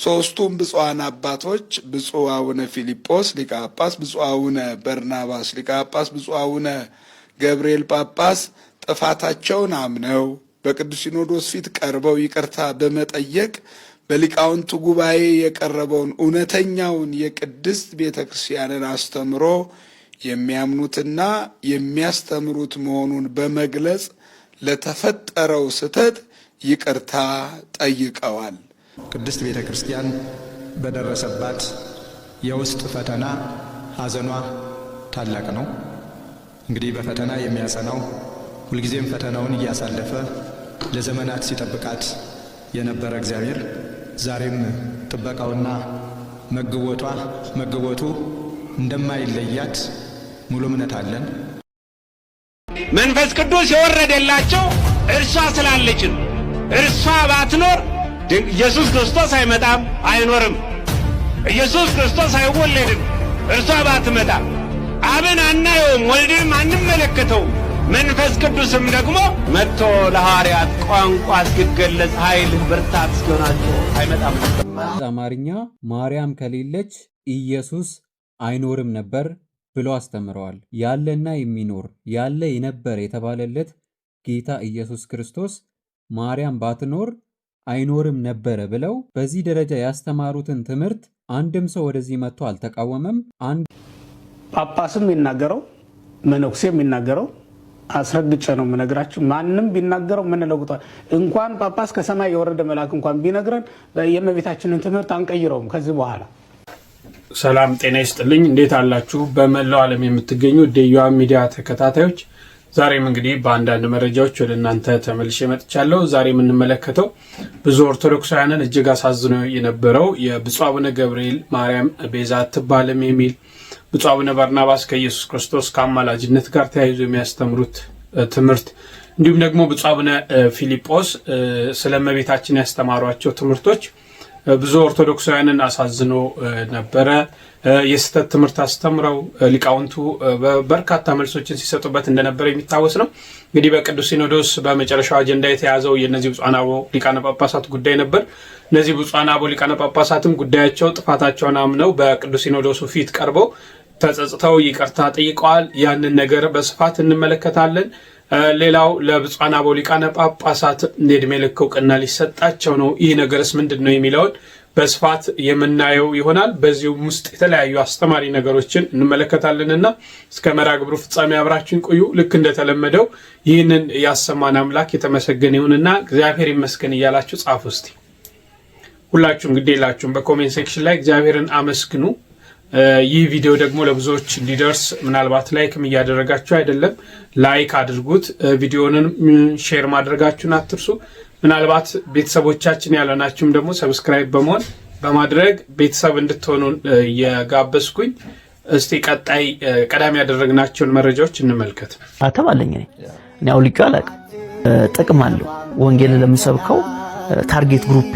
ሶስቱም ብፁዓን አባቶች ብፁዕ አቡነ ፊልጶስ ሊቀ ጳጳስ፣ ብፁዕ አቡነ በርናባስ ሊቀ ጳጳስ፣ ብፁዕ አቡነ ገብርኤል ጳጳስ ጥፋታቸውን አምነው በቅዱስ ሲኖዶስ ፊት ቀርበው ይቅርታ በመጠየቅ በሊቃውንቱ ጉባኤ የቀረበውን እውነተኛውን የቅድስት ቤተ ክርስቲያንን አስተምሮ የሚያምኑትና የሚያስተምሩት መሆኑን በመግለጽ ለተፈጠረው ስህተት ይቅርታ ጠይቀዋል። ቅድስት ቤተ ክርስቲያን በደረሰባት የውስጥ ፈተና ሐዘኗ ታላቅ ነው። እንግዲህ በፈተና የሚያጸናው ሁልጊዜም ፈተናውን እያሳለፈ ለዘመናት ሲጠብቃት የነበረ እግዚአብሔር ዛሬም ጥበቃውና መግቦቱ እንደማይለያት ሙሉ እምነት አለን። መንፈስ ቅዱስ የወረደላቸው እርሷ ስላለች ነው። እርሷ ባትኖር ኢየሱስ ክርስቶስ አይመጣም፣ አይኖርም። ኢየሱስ ክርስቶስ አይወለድም እርሷ ባትመጣ። አብን አናየውም፣ ወልድንም አንመለከተውም። መንፈስ ቅዱስም ደግሞ መጥቶ ለሐዋርያት ቋንቋ እስኪገለጽ ኃይል ብርታት እስኪሆናቸው አይመጣም። አማርኛ ማርያም ከሌለች ኢየሱስ አይኖርም ነበር ብሎ አስተምረዋል። ያለና የሚኖር ያለ የነበር የተባለለት ጌታ ኢየሱስ ክርስቶስ ማርያም ባትኖር አይኖርም ነበረ ብለው በዚህ ደረጃ ያስተማሩትን ትምህርት አንድም ሰው ወደዚህ መጥቶ አልተቃወመም። አንድ ጳጳስም የሚናገረው መነኩሴ የሚናገረው አስረግጬ ነው የምነግራችሁ። ማንም ቢናገረው ምን ለውጧል? እንኳን ጳጳስ ከሰማይ የወረደ መልአክ እንኳን ቢነግረን የእመቤታችንን ትምህርት አንቀይረውም ከዚህ በኋላ። ሰላም ጤና ይስጥልኝ። እንዴት አላችሁ? በመላው ዓለም የምትገኙ ደዩዋ ሚዲያ ተከታታዮች፣ ዛሬም እንግዲህ በአንዳንድ መረጃዎች ወደ እናንተ ተመልሼ መጥቻለሁ። ዛሬ የምንመለከተው ብዙ ኦርቶዶክሳውያንን እጅግ አሳዝኖ የነበረው የብፁዕ አቡነ ገብርኤል ማርያም ቤዛ አትባልም የሚል ብፁዕ አቡነ በርናባስ ከኢየሱስ ክርስቶስ ከአማላጅነት ጋር ተያይዞ የሚያስተምሩት ትምህርት፣ እንዲሁም ደግሞ ብፁዕ አቡነ ፊልጶስ ስለ እመቤታችን ያስተማሯቸው ትምህርቶች ብዙ ኦርቶዶክሳውያንን አሳዝኖ ነበረ። የስተት ትምህርት አስተምረው ሊቃውንቱ በርካታ መልሶችን ሲሰጡበት እንደነበረ የሚታወስ ነው። እንግዲህ በቅዱስ ሲኖዶስ በመጨረሻው አጀንዳ የተያዘው የነዚህ ብፁዓን አበው ሊቃነ ጳጳሳት ጉዳይ ነበር። እነዚህ ብፁዓን አበው ሊቃነ ጳጳሳትም ጉዳያቸው ጥፋታቸውን አምነው በቅዱስ ሲኖዶሱ ፊት ቀርበው ተጸጽተው ይቅርታ ጠይቀዋል። ያንን ነገር በስፋት እንመለከታለን። ሌላው ለብፁዓን አበው ሊቃነ ጳጳሳት የዕድሜ ልክ እውቅና ሊሰጣቸው ነው። ይህ ነገርስ ምንድን ነው የሚለውን በስፋት የምናየው ይሆናል። በዚሁም ውስጥ የተለያዩ አስተማሪ ነገሮችን እንመለከታለንና እስከ መርሐ ግብሩ ፍጻሜ አብራችን ቆዩ። ልክ እንደተለመደው ይህንን ያሰማን አምላክ የተመሰገነ ይሁንና እግዚአብሔር ይመስገን እያላችሁ ጻፉ። እስቲ ሁላችሁም ግዴላችሁም በኮሜንት ሴክሽን ላይ እግዚአብሔርን አመስግኑ። ይህ ቪዲዮ ደግሞ ለብዙዎች እንዲደርስ ምናልባት ላይክም እያደረጋችሁ አይደለም፣ ላይክ አድርጉት። ቪዲዮንን ሼር ማድረጋችሁን አትርሱ። ምናልባት ቤተሰቦቻችን ያለናችሁም ደግሞ ሰብስክራይብ በማድረግ ቤተሰብ እንድትሆኑ እየጋበዝኩኝ እስቲ ቀጣይ ቀዳሚ ያደረግናቸውን መረጃዎች እንመልከት። አተባለኝ እኔ አውልቄ አላውቅም። ጥቅም አለው ወንጌል ለምሰብከው ታርጌት ግሩፔ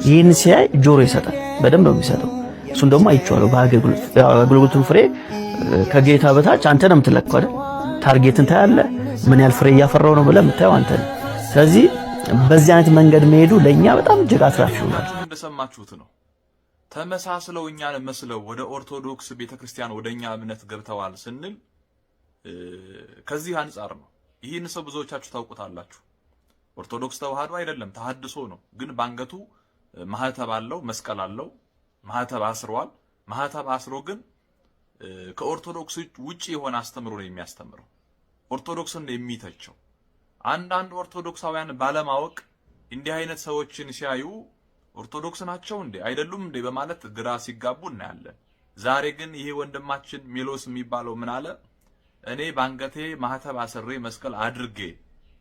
ይህን ሲያይ ጆሮ ይሰጣል፣ በደንብ ነው የሚሰጠው። እሱን ደግሞ አይቼዋለሁ በአገልግሎቱን ፍሬ ከጌታ በታች አንተ ነው የምትለካው አይደል? ታርጌትን ታያለህ፣ ምን ያህል ፍሬ እያፈራው ነው ብለህ የምታየው አንተ ነህ። ስለዚህ በዚህ አይነት መንገድ መሄዱ ለኛ በጣም እጅግ አትራፊ ሆኗል። እንደሰማችሁት ነው። ተመሳስለው እኛን መስለው ወደ ኦርቶዶክስ ቤተክርስቲያን ወደኛ እምነት ገብተዋል ስንል ከዚህ አንጻር ነው። ይህን ሰው ብዙዎቻችሁ ታውቁታላችሁ። ኦርቶዶክስ ተዋህዶ አይደለም ተሐድሶ ነው። ግን ባንገቱ ማህተብ አለው፣ መስቀል አለው፣ ማህተብ አስሯል። ማህተብ አስሮ ግን ከኦርቶዶክስ ውጪ የሆነ አስተምሮ ነው የሚያስተምረው። ኦርቶዶክስን የሚተቸው አንዳንድ ኦርቶዶክሳውያን ባለማወቅ እንዲህ አይነት ሰዎችን ሲያዩ ኦርቶዶክስ ናቸው እንዴ አይደሉም እንዴ በማለት ግራ ሲጋቡ እናያለን። ዛሬ ግን ይሄ ወንድማችን ሜሎስ የሚባለው ምን አለ? እኔ ባንገቴ ማህተብ አስሬ መስቀል አድርጌ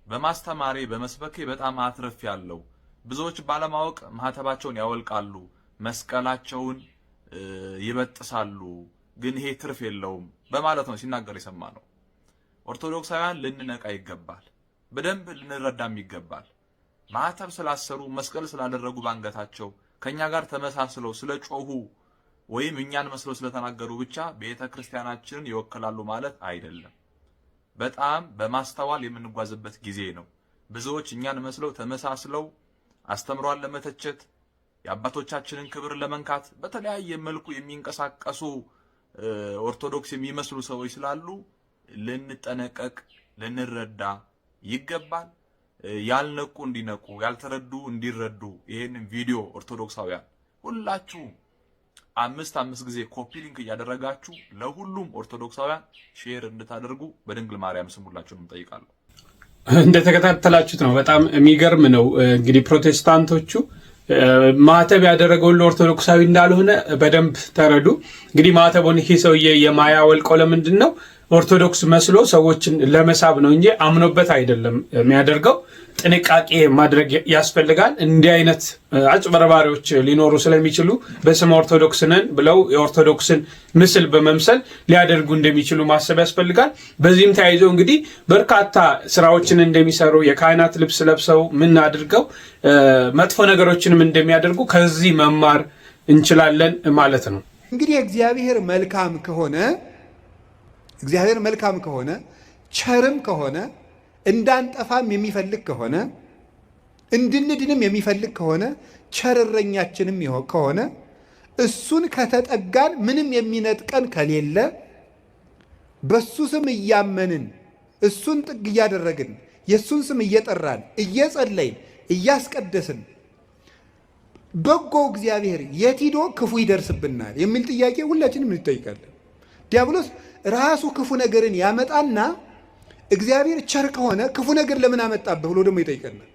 በማስተማሬ በመስበኬ በጣም አትርፍ ያለው። ብዙዎች ባለማወቅ ማህተባቸውን ያወልቃሉ፣ መስቀላቸውን ይበጥሳሉ፣ ግን ይሄ ትርፍ የለውም በማለት ነው ሲናገር የሰማነው። ኦርቶዶክሳውያን ልንነቃ ይገባል፣ በደንብ ልንረዳም ይገባል። ማህተብ ስላሰሩ መስቀል ስላደረጉ ባንገታቸው ከኛ ጋር ተመሳስለው ስለጮሁ ወይም እኛን መስለው ስለተናገሩ ብቻ ቤተክርስቲያናችንን ይወክላሉ ማለት አይደለም። በጣም በማስተዋል የምንጓዝበት ጊዜ ነው። ብዙዎች እኛን መስለው ተመሳስለው አስተምሯን ለመተቸት የአባቶቻችንን ክብር ለመንካት በተለያየ መልኩ የሚንቀሳቀሱ ኦርቶዶክስ የሚመስሉ ሰዎች ስላሉ ልንጠነቀቅ ልንረዳ ይገባል። ያልነቁ እንዲነቁ፣ ያልተረዱ እንዲረዱ ይሄን ቪዲዮ ኦርቶዶክሳውያን ሁላችሁ 5 ጊዜ ኮፒ ሊንክ እያደረጋችሁ ለሁሉም ኦርቶዶክሳውያን ሼር እንድታደርጉ በድንግል ማርያም ስም ሁላችሁንም ጠይቃለሁ። እንደተከታተላችሁት ነው። በጣም የሚገርም ነው። እንግዲህ ፕሮቴስታንቶቹ ማተብ ያደረገውን ለኦርቶዶክሳዊ እንዳልሆነ በደንብ ተረዱ። እንግዲህ ማተቡን ይሄ ሰውዬ የማያወልቀው ለምንድን ነው? ኦርቶዶክስ መስሎ ሰዎችን ለመሳብ ነው እንጂ አምኖበት አይደለም የሚያደርገው። ጥንቃቄ ማድረግ ያስፈልጋል። እንዲህ አይነት አጭበርባሪዎች ሊኖሩ ስለሚችሉ በስመ ኦርቶዶክስ ነን ብለው የኦርቶዶክስን ምስል በመምሰል ሊያደርጉ እንደሚችሉ ማሰብ ያስፈልጋል። በዚህም ተያይዘው እንግዲህ በርካታ ስራዎችን እንደሚሰሩ የካህናት ልብስ ለብሰው ምን አድርገው መጥፎ ነገሮችንም እንደሚያደርጉ ከዚህ መማር እንችላለን ማለት ነው። እንግዲህ እግዚአብሔር መልካም ከሆነ ቸርም ከሆነ እንዳንጠፋም የሚፈልግ ከሆነ እንድንድንም የሚፈልግ ከሆነ ቸርረኛችንም ከሆነ እሱን ከተጠጋን ምንም የሚነጥቀን ከሌለ በሱ ስም እያመንን እሱን ጥግ እያደረግን የሱን ስም እየጠራን እየጸለይን እያስቀደስን በጎ እግዚአብሔር የት ሂዶ ክፉ ይደርስብናል የሚል ጥያቄ ሁላችንም እንጠይቃለን። ዲያብሎስ ራሱ ክፉ ነገርን ያመጣና እግዚአብሔር ቸር ከሆነ ክፉ ነገር ለምን አመጣብህ ብሎ ደግሞ ይጠይቀናል።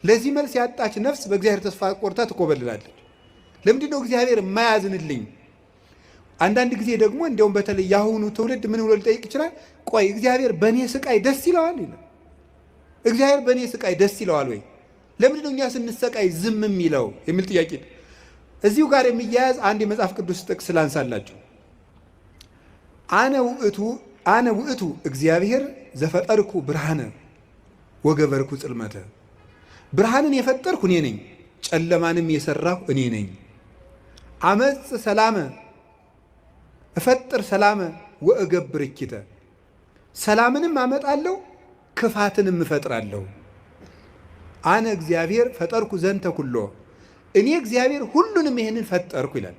ለዚህ መልስ ያጣች ነፍስ በእግዚአብሔር ተስፋ ቆርታ ትኮበልላለች። ለምንድን ነው እግዚአብሔር የማያዝንልኝ? አንዳንድ ጊዜ ደግሞ እንዲያውም በተለይ ያሁኑ ትውልድ ምን ብሎ ሊጠይቅ ይችላል? ቆይ እግዚአብሔር በእኔ ስቃይ ደስ ይለዋል ይላል። እግዚአብሔር በእኔ ስቃይ ደስ ይለዋል ወይ? ለምንድን ነው እኛ ስንሰቃይ ዝም የሚለው የሚል ጥያቄ። እዚሁ ጋር የሚያያዝ አንድ የመጽሐፍ ቅዱስ ጥቅስ ላንሳላችሁ። አነ ውእቱ እግዚአብሔር ዘፈጠርኩ ብርሃነ ወገበርኩ ጽልመተ። ብርሃንን የፈጠርኩ እኔ ነኝ፣ ጨለማንም የሰራሁ እኔ ነኝ። አመጽ ሰላመ እፈጥር ሰላመ ወእገብር እኪተ። ሰላምንም አመጣለሁ ክፋትንም እፈጥራለሁ። አነ እግዚአብሔር ፈጠርኩ ዘንተ ኩሎ። እኔ እግዚአብሔር ሁሉንም ይሄንን ፈጠርኩ ይላል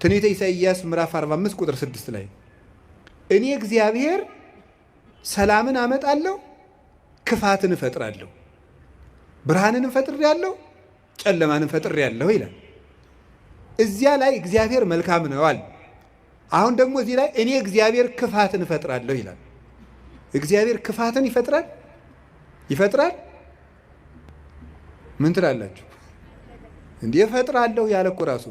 ትንቢተ ኢሳይያስ ምዕራፍ 45 ቁጥር 6 ላይ እኔ እግዚአብሔር ሰላምን አመጣለሁ ክፋትን እፈጥራለሁ፣ ብርሃንንም ፈጥሬያለሁ ጨለማንም ፈጥሬያለሁ ይላል። እዚያ ላይ እግዚአብሔር መልካም ነው አለ። አሁን ደግሞ እዚህ ላይ እኔ እግዚአብሔር ክፋትን እፈጥራለሁ ይላል። እግዚአብሔር ክፋትን ይፈጥራል? ምን ትላላችሁ? እንዴ እፈጥራለሁ ያለ እኮ ራሱ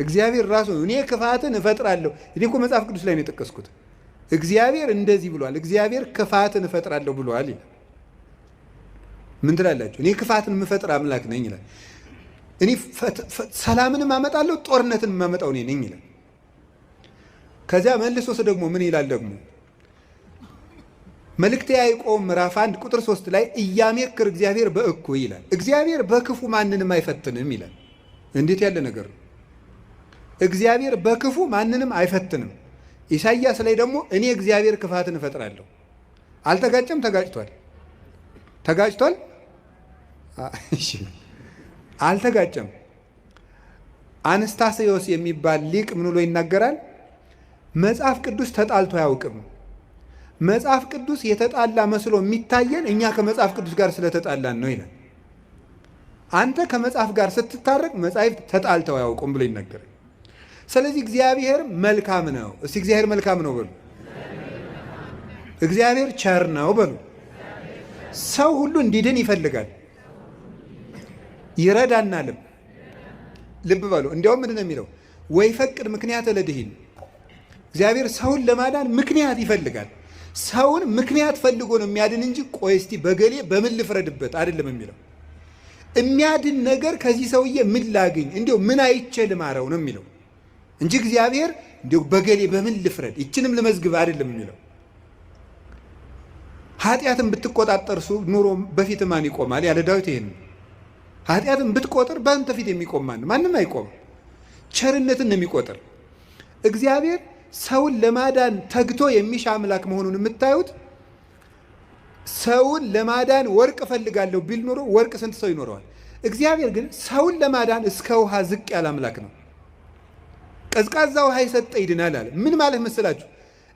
እግዚአብሔር ራሱ እኔ ክፋትን እፈጥራለሁ። እኔ እኮ መጽሐፍ ቅዱስ ላይ ነው የጠቀስኩት። እግዚአብሔር እንደዚህ ብሏል፣ እግዚአብሔር ክፋትን እፈጥራለሁ ብሏል ይላል። ምን ትላላችሁ? እኔ ክፋትን የምፈጥር አምላክ ነኝ ይላል። እኔ ሰላምንም አመጣለሁ ጦርነትን የማመጣው እኔ ነኝ ይላል። ከዚያ መልሶስ ደግሞ ምን ይላል ደግሞ መልእክተ ያዕቆብ ምዕራፍ 1 ቁጥር 3 ላይ ኢያሜክር እግዚአብሔር በእኩይ ይላል። እግዚአብሔር በክፉ ማንንም አይፈትንም ይላል። እንዴት ያለ ነገር ነው! እግዚአብሔር በክፉ ማንንም አይፈትንም። ኢሳይያስ ላይ ደግሞ እኔ እግዚአብሔር ክፋትን እፈጥራለሁ። አልተጋጨም? ተጋጭቷል? እሺ አልተጋጨም። አንስታሴዎስ የሚባል ሊቅ ምን ብሎ ይናገራል? መጽሐፍ ቅዱስ ተጣልቶ አያውቅም። መጽሐፍ ቅዱስ የተጣላ መስሎ የሚታየን እኛ ከመጽሐፍ ቅዱስ ጋር ስለተጣላን ነው ይላል። አንተ ከመጽሐፍ ጋር ስትታረቅ መጻሕፍት ተጣልተው አያውቁም ብሎ ይናገራል። ስለዚህ እግዚአብሔር መልካም ነው። እስቲ እግዚአብሔር መልካም ነው በሉ። እግዚአብሔር ቸር ነው በሉ። ሰው ሁሉ እንዲድን ይፈልጋል፣ ይረዳናልም። ልብ በሉ። እንዲያውም ምንድን ነው የሚለው? ወይ ፈቅድ ምክንያት ለድኂን። እግዚአብሔር ሰውን ለማዳን ምክንያት ይፈልጋል። ሰውን ምክንያት ፈልጎ ነው የሚያድን እንጂ ቆይ እስቲ በገሌ በምን ልፍረድበት አይደለም የሚለው። የሚያድን ነገር ከዚህ ሰውዬ ምን ላግኝ፣ እንዲሁ ምን አይቼ ልማረው ነው የሚለው እንጂ እግዚአብሔር እንዲሁ በገሌ በምን ልፍረድ ይችንም ልመዝግብ አይደለም የሚለው። ኃጢአትን ብትቆጣጠር ኑሮ በፊት ማን ይቆማል? ያለ ዳዊት ይሄን ኃጢአትን ብትቆጥር በአንተ ፊት የሚቆም ማንም አይቆም። ቸርነትን ነው የሚቆጥር እግዚአብሔር። ሰውን ለማዳን ተግቶ የሚሻ አምላክ መሆኑን የምታዩት ሰውን ለማዳን ወርቅ እፈልጋለሁ ቢል ኖሮ ወርቅ ስንት ሰው ይኖረዋል? እግዚአብሔር ግን ሰውን ለማዳን እስከ ውሃ ዝቅ ያለ አምላክ ነው። ቀዝቃዛ ውሃ የሰጠ ይድናል አለ። ምን ማለት መሰላችሁ?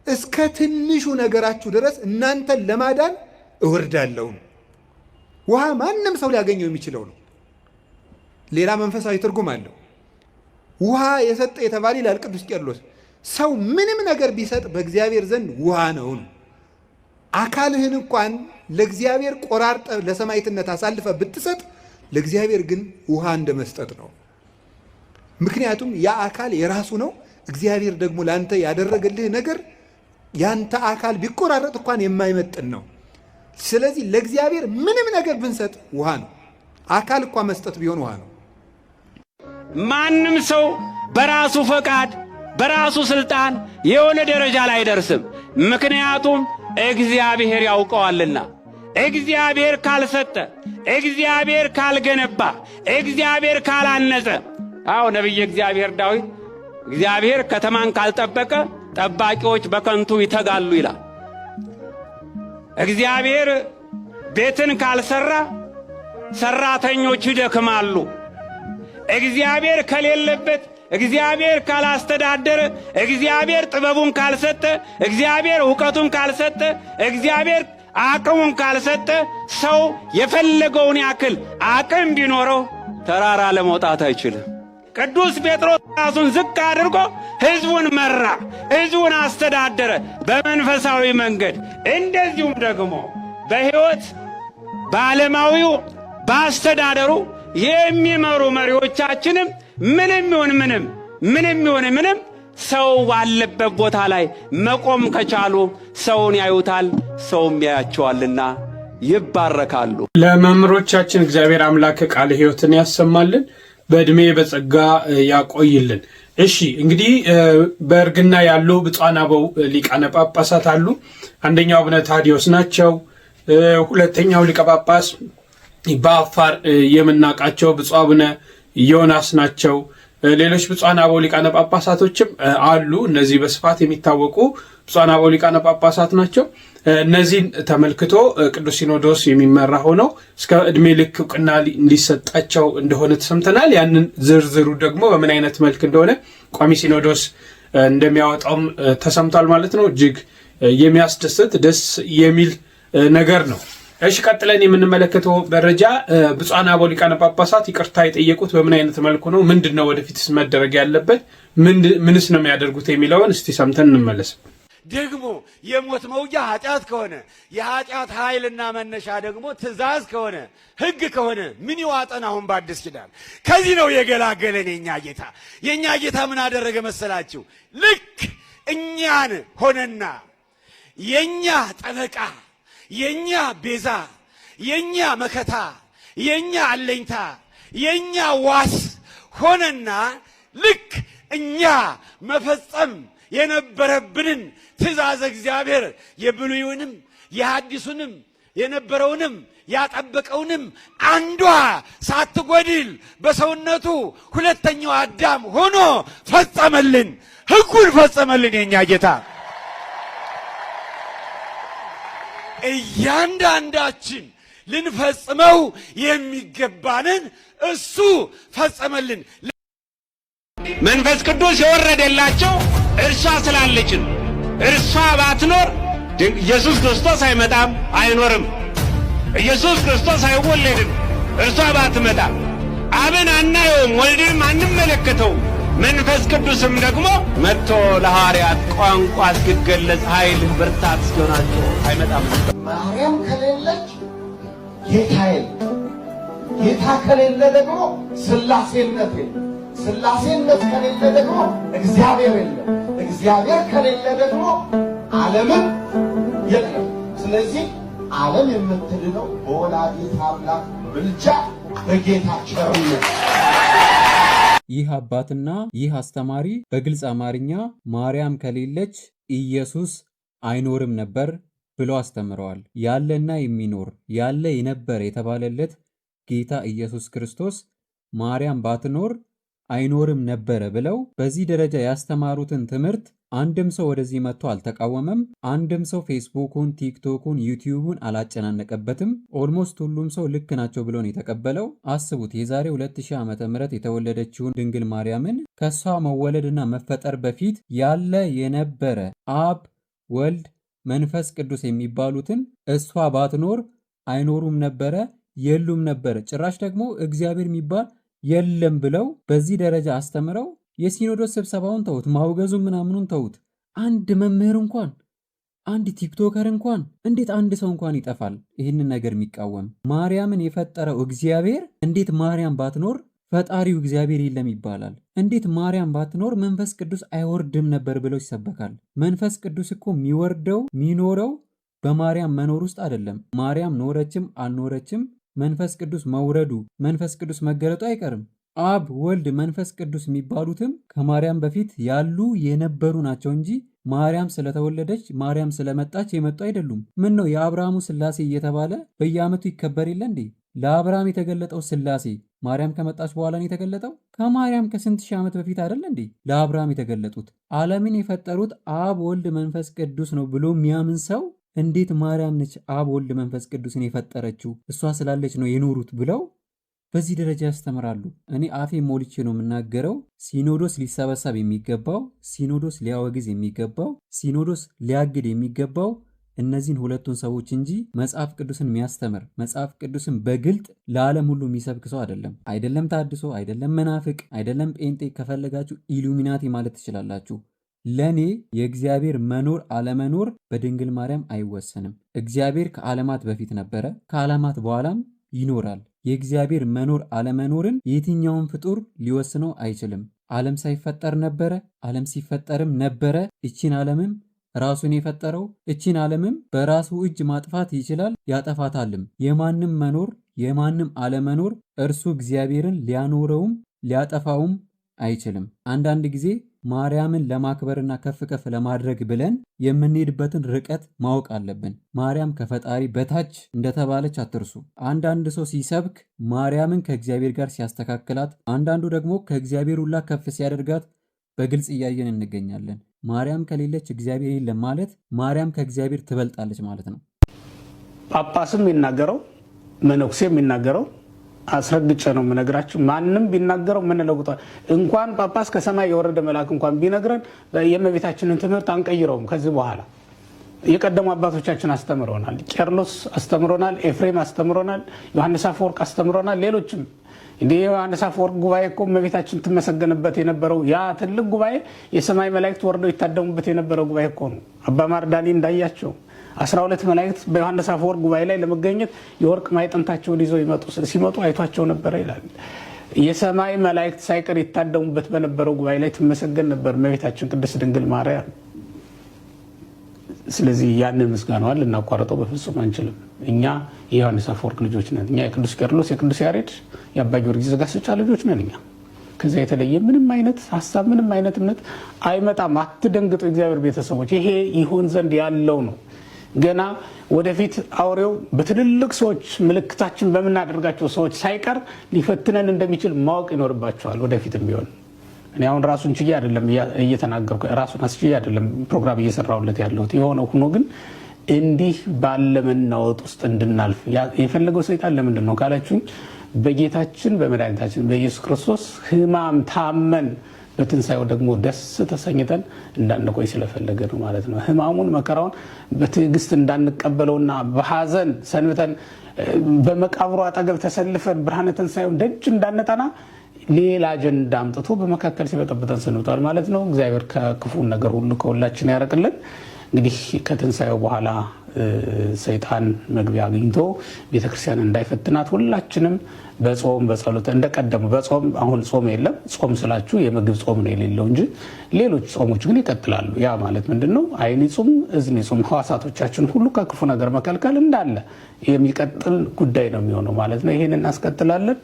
እስከ ትንሹ ነገራችሁ ድረስ እናንተን ለማዳን እወርዳለሁ። ውሃ ማንም ሰው ሊያገኘው የሚችለው ነው። ሌላ መንፈሳዊ ትርጉም አለው። ውሃ የሰጠ የተባለ ይላል ቅዱስ ቄርሎስ፣ ሰው ምንም ነገር ቢሰጥ በእግዚአብሔር ዘንድ ውሃ ነው። አካልህን እንኳን ለእግዚአብሔር ቆራርጠ ለሰማዕትነት አሳልፈ ብትሰጥ ለእግዚአብሔር ግን ውሃ እንደ መስጠት ነው። ምክንያቱም ያ አካል የራሱ ነው። እግዚአብሔር ደግሞ ላንተ ያደረገልህ ነገር ያንተ አካል ቢቆራረጥ እንኳን የማይመጥን ነው። ስለዚህ ለእግዚአብሔር ምንም ነገር ብንሰጥ ውሃ ነው። አካል እንኳን መስጠት ቢሆን ውሃ ነው። ማንም ሰው በራሱ ፈቃድ በራሱ ስልጣን የሆነ ደረጃ ላይ አይደርስም። ምክንያቱም እግዚአብሔር ያውቀዋልና። እግዚአብሔር ካልሰጠ፣ እግዚአብሔር ካልገነባ፣ እግዚአብሔር ካላነጸ፣ አዎ ነቢየ እግዚአብሔር ዳዊት እግዚአብሔር ከተማን ካልጠበቀ ጠባቂዎች በከንቱ ይተጋሉ ይላል። እግዚአብሔር ቤትን ካልሰራ ሰራተኞች ይደክማሉ። እግዚአብሔር ከሌለበት፣ እግዚአብሔር ካላስተዳደረ፣ እግዚአብሔር ጥበቡን ካልሰጠ፣ እግዚአብሔር ዕውቀቱን ካልሰጠ፣ እግዚአብሔር አቅሙን ካልሰጠ ሰው የፈለገውን ያክል አቅም ቢኖረው ተራራ ለመውጣት አይችልም። ቅዱስ ጴጥሮስ ራሱን ዝቅ አድርጎ ሕዝቡን መራ፣ ሕዝቡን አስተዳደረ በመንፈሳዊ መንገድ። እንደዚሁም ደግሞ በሕይወት በዓለማዊው በአስተዳደሩ የሚመሩ መሪዎቻችንም ምንም ይሁን ምንም ሰው ባለበት ቦታ ላይ መቆም ከቻሉ ሰውን ያዩታል፣ ሰውም ያያቸዋልና ይባረካሉ። ለመምህሮቻችን እግዚአብሔር አምላክ ቃለ ሕይወትን ያሰማልን፣ በእድሜ በጸጋ ያቆይልን። እሺ እንግዲህ በእርግና ያሉ ብፁዓን አበው ሊቃነ ጳጳሳት አሉ። አንደኛው አቡነ ታዲዮስ ናቸው። ሁለተኛው ሊቀ ጳጳስ በአፋር የምናውቃቸው ብፁዕ አቡነ ዮናስ ናቸው። ሌሎች ብፁዓን አበው ሊቃነ ጳጳሳቶችም አሉ። እነዚህ በስፋት የሚታወቁ ብፁዓን አበው ሊቃነ ጳጳሳት ናቸው። እነዚህን ተመልክቶ ቅዱስ ሲኖዶስ የሚመራ ሆነው እስከ ዕድሜ ልክ እውቅና እንዲሰጣቸው እንደሆነ ተሰምተናል። ያንን ዝርዝሩ ደግሞ በምን አይነት መልክ እንደሆነ ቋሚ ሲኖዶስ እንደሚያወጣውም ተሰምቷል ማለት ነው። እጅግ የሚያስደስት ደስ የሚል ነገር ነው። እሺ ቀጥለን የምንመለከተው ደረጃ ብፁዓን አበው ሊቃነ ጳጳሳት ይቅርታ የጠየቁት በምን አይነት መልኩ ነው? ምንድነው ወደፊትስ መደረግ ያለበት? ምንስ ነው የሚያደርጉት የሚለውን እስቲ ሰምተን እንመለስ። ደግሞ የሞት መውጊያ ኃጢአት ከሆነ የኃጢአት ኃይልና መነሻ ደግሞ ትእዛዝ ከሆነ ሕግ ከሆነ ምን ይዋጠን? አሁን በአዲስ ኪዳን ከዚህ ነው የገላገለን የኛ ጌታ። የኛ ጌታ ምን አደረገ መሰላችሁ? ልክ እኛን ሆነና የኛ ጠበቃ፣ የኛ ቤዛ፣ የኛ መከታ፣ የኛ አለኝታ፣ የኛ ዋስ ሆነና ልክ እኛ መፈጸም የነበረብንን ትእዛዝ እግዚአብሔር የብሉይውንም የሐዲሱንም የነበረውንም ያጠበቀውንም አንዷ ሳትጎድል በሰውነቱ ሁለተኛው አዳም ሆኖ ፈጸመልን፣ ሕጉን ፈጸመልን የኛ ጌታ። እያንዳንዳችን ልንፈጽመው የሚገባንን እሱ ፈጸመልን። መንፈስ ቅዱስ የወረደላቸው እርሷ ስላለችን፣ እርሷ ባትኖር ኢየሱስ ክርስቶስ አይመጣም አይኖርም። ኢየሱስ ክርስቶስ አይወለድም እርሷ ባትመጣ። አብን አናየውም፣ ወልድንም አንመለከተውም። መንፈስ ቅዱስም ደግሞ መጥቶ ለሐዋርያት ቋንቋ እስኪገለጽ ኃይል ብርታት እስኪሆናቸው አይመጣም። ማርያም ከሌለች ጌታ የለም። ጌታ ከሌለ ደግሞ ሥላሴነት የለም። ሥላሴነት ከሌለ ደግሞ እግዚአብሔር የለም። እግዚአብሔር ከሌለ ደግሞ ዓለምም የለም። ስለዚህ ዓለም የምትድነው በወላዲተ አምላክ ምልጃ በጌታ ቸርነት። ይህ አባትና ይህ አስተማሪ በግልጽ አማርኛ ማርያም ከሌለች ኢየሱስ አይኖርም ነበር ብለው አስተምረዋል። ያለና የሚኖር ያለ የነበር የተባለለት ጌታ ኢየሱስ ክርስቶስ ማርያም ባትኖር አይኖርም ነበረ ብለው በዚህ ደረጃ ያስተማሩትን ትምህርት አንድም ሰው ወደዚህ መጥቶ አልተቃወመም። አንድም ሰው ፌስቡኩን፣ ቲክቶኩን፣ ዩቲዩቡን አላጨናነቀበትም። ኦልሞስት ሁሉም ሰው ልክ ናቸው ብሎ ነው የተቀበለው። አስቡት የዛሬ 2000 ዓመተ ምህረት የተወለደችውን ድንግል ማርያምን ከሷ መወለድና መፈጠር በፊት ያለ የነበረ አብ፣ ወልድ፣ መንፈስ ቅዱስ የሚባሉትን እሷ ባትኖር አይኖሩም ነበረ፣ የሉም ነበረ፣ ጭራሽ ደግሞ እግዚአብሔር የሚባል የለም ብለው በዚህ ደረጃ አስተምረው የሲኖዶስ ስብሰባውን ተውት፣ ማውገዙን ምናምኑን ተውት። አንድ መምህር እንኳን አንድ ቲክቶከር እንኳን እንዴት አንድ ሰው እንኳን ይጠፋል ይህንን ነገር የሚቃወም? ማርያምን የፈጠረው እግዚአብሔር እንዴት ማርያም ባትኖር ፈጣሪው እግዚአብሔር የለም ይባላል? እንዴት ማርያም ባትኖር መንፈስ ቅዱስ አይወርድም ነበር ብለው ይሰበካል? መንፈስ ቅዱስ እኮ የሚወርደው የሚኖረው በማርያም መኖር ውስጥ አይደለም። ማርያም ኖረችም አልኖረችም መንፈስ ቅዱስ መውረዱ መንፈስ ቅዱስ መገለጡ አይቀርም። አብ፣ ወልድ፣ መንፈስ ቅዱስ የሚባሉትም ከማርያም በፊት ያሉ የነበሩ ናቸው እንጂ ማርያም ስለተወለደች ማርያም ስለመጣች የመጡ አይደሉም። ምን ነው የአብርሃሙ ሥላሴ እየተባለ በየዓመቱ ይከበር የለ እንዴ? ለአብርሃም የተገለጠው ሥላሴ ማርያም ከመጣች በኋላ ነው የተገለጠው? ከማርያም ከስንት ሺህ ዓመት በፊት አይደለ እንዴ ለአብርሃም የተገለጡት? ዓለምን የፈጠሩት አብ፣ ወልድ፣ መንፈስ ቅዱስ ነው ብሎ የሚያምን ሰው እንዴት ማርያም ነች አብ፣ ወልድ፣ መንፈስ ቅዱስን የፈጠረችው እሷ ስላለች ነው የኖሩት ብለው በዚህ ደረጃ ያስተምራሉ። እኔ አፌ ሞልቼ ነው የምናገረው። ሲኖዶስ ሊሰበሰብ የሚገባው፣ ሲኖዶስ ሊያወግዝ የሚገባው፣ ሲኖዶስ ሊያግድ የሚገባው እነዚህን ሁለቱን ሰዎች እንጂ መጽሐፍ ቅዱስን የሚያስተምር መጽሐፍ ቅዱስን በግልጥ ለዓለም ሁሉ የሚሰብክ ሰው አይደለም። አይደለም ታድሶ፣ አይደለም መናፍቅ፣ አይደለም ጴንጤ፣ ከፈለጋችሁ ኢሉሚናቲ ማለት ትችላላችሁ። ለኔ የእግዚአብሔር መኖር አለመኖር በድንግል ማርያም አይወሰንም። እግዚአብሔር ከዓለማት በፊት ነበረ፣ ከዓለማት በኋላም ይኖራል። የእግዚአብሔር መኖር አለመኖርን የትኛውን ፍጡር ሊወስነው አይችልም። ዓለም ሳይፈጠር ነበረ፣ ዓለም ሲፈጠርም ነበረ። እቺን ዓለምም ራሱን የፈጠረው እቺን ዓለምም በራሱ እጅ ማጥፋት ይችላል፣ ያጠፋታልም። የማንም መኖር የማንም አለመኖር እርሱ እግዚአብሔርን ሊያኖረውም ሊያጠፋውም አይችልም። አንዳንድ ጊዜ ማርያምን ለማክበርና ከፍ ከፍ ለማድረግ ብለን የምንሄድበትን ርቀት ማወቅ አለብን። ማርያም ከፈጣሪ በታች እንደተባለች አትርሱ። አንዳንድ ሰው ሲሰብክ ማርያምን ከእግዚአብሔር ጋር ሲያስተካክላት፣ አንዳንዱ ደግሞ ከእግዚአብሔር ሁላ ከፍ ሲያደርጋት በግልጽ እያየን እንገኛለን። ማርያም ከሌለች እግዚአብሔር የለም ማለት ማርያም ከእግዚአብሔር ትበልጣለች ማለት ነው። ጳጳስም የሚናገረው መነኩሴ የሚናገረው አስረግጬ ነው የምነግራችሁ። ማንም ቢናገረው ምን ለውጧል? እንኳን ጳጳስ ከሰማይ የወረደ መልአክ እንኳን ቢነግረን የእመቤታችንን ትምህርት አንቀይረውም። ከዚህ በኋላ የቀደሙ አባቶቻችን አስተምረውናል። ቄርሎስ አስተምሮናል፣ ኤፍሬም አስተምሮናል፣ ዮሐንስ አፈወርቅ አስተምሮናል። ሌሎችም እንደ ዮሐንስ አፈወርቅ ጉባኤ እኮ እመቤታችን ትመሰገንበት የነበረው ያ ትልቅ ጉባኤ የሰማይ መላእክት ወርደው ይታደሙበት የነበረው ጉባኤ እኮ ነው። አባ ማርዳኒ እንዳያቸው 12 መላእክት በዮሐንስ አፈወርቅ ጉባኤ ላይ ለመገኘት የወርቅ ማዕጠንታቸውን ይዘው ሲመጡ አይቷቸው ነበረ ይላል። የሰማይ መላእክት ሳይቀር ይታደሙበት በነበረው ጉባኤ ላይ ትመሰገን ነበር እመቤታችን ቅድስት ድንግል ማርያም። ስለዚህ ያንን ምስጋናዋን ልናቋርጠው በፍጹም አንችልም። እኛ የዮሐንስ አፈወርቅ ልጆች ነን። እኛ የቅዱስ ቄርሎስ፣ የቅዱስ ያሬድ፣ የአባ ጊዮርጊስ ዘጋስጫ ልጆች ነን። እኛ ከዛ የተለየ ምንም አይነት ሀሳብ ምንም አይነት እምነት አይመጣም። አትደንግጡ እግዚአብሔር ቤተሰቦች፣ ይሄ ይሆን ዘንድ ያለው ነው። ገና ወደፊት አውሬው በትልልቅ ሰዎች ምልክታችን በምናደርጋቸው ሰዎች ሳይቀር ሊፈትነን እንደሚችል ማወቅ ይኖርባቸዋል። ወደፊትም ቢሆን እኔ አሁን ራሱን ችዬ አይደለም እየተናገርኩ ራሱን አስችዬ አይደለም ፕሮግራም እየሰራሁለት ያለሁት። የሆነ ሆኖ ግን እንዲህ ባለ መናወጥ ውስጥ እንድናልፍ የፈለገው ሰይጣን ለምንድን ነው ካላችሁኝ፣ በጌታችን በመድኃኒታችን በኢየሱስ ክርስቶስ ሕማም ታመን በትንሳኤው ደግሞ ደስ ተሰኝተን እንዳንቆይ ስለፈለገ ነው ማለት ነው። ሕማሙን መከራውን በትዕግስት እንዳንቀበለውና በሐዘን ሰንብተን በመቃብሩ አጠገብ ተሰልፈን ብርሃነ ትንሳኤውን ደጅ እንዳንጠና ሌላ አጀንዳ አምጥቶ በመካከል ሲበጠብጠን ሰንብቷል ማለት ነው። እግዚአብሔር ከክፉ ነገር ሁሉ ከሁላችን ያርቅልን። እንግዲህ ከትንሳኤው በኋላ ሰይጣን መግቢያ አግኝቶ ቤተክርስቲያን እንዳይፈትናት ሁላችንም በጾም በጸሎት እንደቀደሙ በጾም አሁን ጾም የለም። ጾም ስላችሁ የምግብ ጾም ነው የሌለው እንጂ ሌሎች ጾሞች ግን ይቀጥላሉ። ያ ማለት ምንድነው? ዓይን ይጹም፣ እዝን ይጹም፣ ሕዋሳቶቻችን ሁሉ ከክፉ ነገር መከልከል እንዳለ የሚቀጥል ጉዳይ ነው የሚሆነው ማለት ነው። ይሄን እናስቀጥላለን።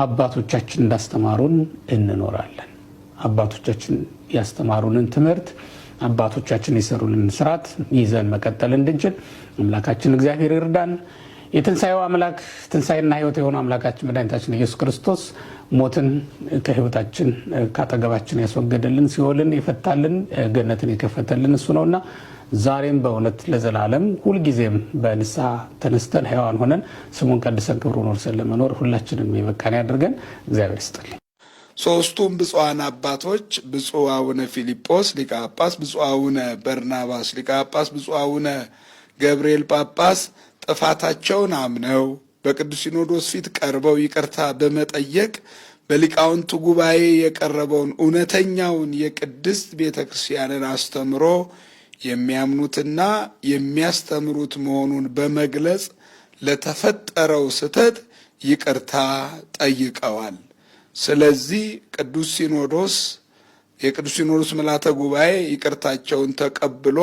አባቶቻችን እንዳስተማሩን እንኖራለን። አባቶቻችን ያስተማሩንን ትምህርት አባቶቻችን የሰሩልን ስርዓት ይዘን መቀጠል እንድንችል አምላካችን እግዚአብሔር ይርዳን። የትንሣኤው አምላክ ትንሣኤና ሕይወት የሆነው አምላካችን መድኃኒታችን ኢየሱስ ክርስቶስ ሞትን ከሕይወታችን ካጠገባችን ያስወገደልን፣ ሲኦልን የፈታልን፣ ገነትን የከፈተልን እሱ ነውና ዛሬም በእውነት ለዘላለም ሁልጊዜም በንስሐ ተነስተን ሕያዋን ሆነን ስሙን ቀድሰን ክብሩን ወርሰን ለመኖር ሁላችንም የበቃን ያድርገን። እግዚአብሔር ይስጥልኝ። ሦስቱም ብፁዓን አባቶች ብፁዕ አቡነ ፊልጶስ ሊቀ ጳጳስ፣ ብፁዕ አቡነ በርናባስ ሊቀ ጳጳስ፣ ብፁዕ አቡነ ገብርኤል ጳጳስ ጥፋታቸውን አምነው በቅዱስ ሲኖዶስ ፊት ቀርበው ይቅርታ በመጠየቅ በሊቃውንቱ ጉባኤ የቀረበውን እውነተኛውን የቅድስት ቤተ ክርስቲያንን አስተምሮ የሚያምኑትና የሚያስተምሩት መሆኑን በመግለጽ ለተፈጠረው ስህተት ይቅርታ ጠይቀዋል። ስለዚህ ቅዱስ ሲኖዶስ የቅዱስ ሲኖዶስ ምልዓተ ጉባኤ ይቅርታቸውን ተቀብሎ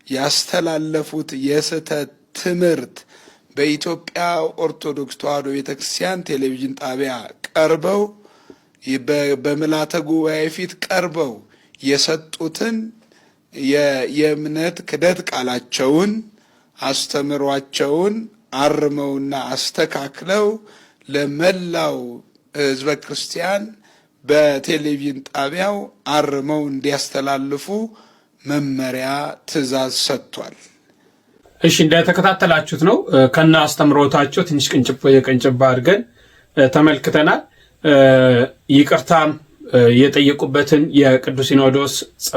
ያስተላለፉት የስህተት ትምህርት በኢትዮጵያ ኦርቶዶክስ ተዋሕዶ ቤተክርስቲያን ቴሌቪዥን ጣቢያ ቀርበው በምልዓተ ጉባኤ ፊት ቀርበው የሰጡትን የእምነት ክደት ቃላቸውን አስተምሯቸውን አርመውና አስተካክለው ለመላው ሕዝበ ክርስቲያን በቴሌቪዥን ጣቢያው አርመው እንዲያስተላልፉ መመሪያ ትእዛዝ ሰጥቷል። እሺ እንደተከታተላችሁት ነው። ከና አስተምሮታቸው ትንሽ ቅንጭብ አድርገን ተመልክተናል። ይቅርታም የጠየቁበትን የቅዱስ ሲኖዶስ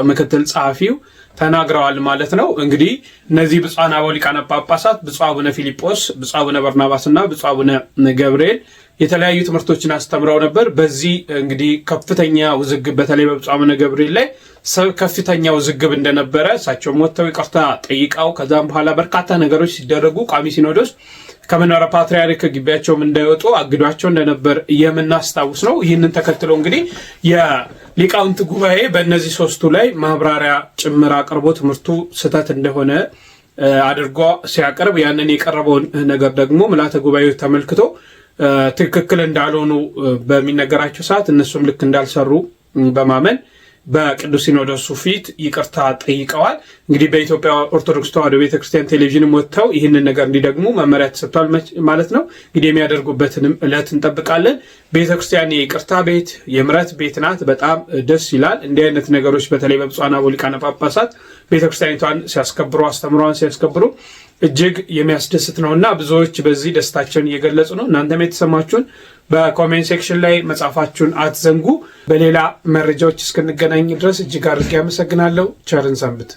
ምክትል ጸሐፊው ተናግረዋል ማለት ነው። እንግዲህ እነዚህ ብፁዓን አበው ሊቃነ ጳጳሳት ብፁዕ አቡነ ፊልጶስ፣ ብፁዕ አቡነ በርናባስ እና ብፁዕ አቡነ ገብርኤል የተለያዩ ትምህርቶችን አስተምረው ነበር። በዚህ እንግዲህ ከፍተኛ ውዝግብ በተለይ በብፁዕ አቡነ ገብርኤል ላይ ከፍተኛ ውዝግብ እንደነበረ እሳቸውም ወጥተው ይቅርታ ጠይቀው ከዛም በኋላ በርካታ ነገሮች ሲደረጉ ቋሚ ሲኖዶስ ከመንበረ ፓትርያርክ ግቢያቸውም እንዳይወጡ አግዷቸው እንደነበር የምናስታውስ ነው። ይህንን ተከትሎ እንግዲህ የሊቃውንት ጉባኤ በእነዚህ ሶስቱ ላይ ማብራሪያ ጭምር አቅርቦ ትምህርቱ ስህተት እንደሆነ አድርጎ ሲያቀርብ ያንን የቀረበውን ነገር ደግሞ ምልዓተ ጉባኤው ተመልክቶ ትክክል እንዳልሆኑ በሚነገራቸው ሰዓት እነሱም ልክ እንዳልሰሩ በማመን በቅዱስ ሲኖዶሱ ፊት ይቅርታ ጠይቀዋል። እንግዲህ በኢትዮጵያ ኦርቶዶክስ ተዋሕዶ ቤተክርስቲያን ቴሌቪዥንም ወጥተው ይህንን ነገር እንዲደግሙ መመሪያ ተሰጥቷል ማለት ነው። እንግዲህ የሚያደርጉበትንም ዕለት እንጠብቃለን። ቤተክርስቲያን የይቅርታ ቤት የምሕረት ቤት ናት። በጣም ደስ ይላል። እንዲህ አይነት ነገሮች በተለይ በብፁዓን አበው ሊቃነ ጳጳሳት ቤተክርስቲያኒቷን ሲያስከብሩ አስተምሯን ሲያስከብሩ እጅግ የሚያስደስት ነውና ብዙዎች በዚህ ደስታቸውን እየገለጹ ነው። እናንተም የተሰማችሁን በኮሜንት ሴክሽን ላይ መጻፋችሁን አትዘንጉ። በሌላ መረጃዎች እስክንገናኝ ድረስ እጅግ አድርጌ አመሰግናለሁ። ቸርን ሰንብት።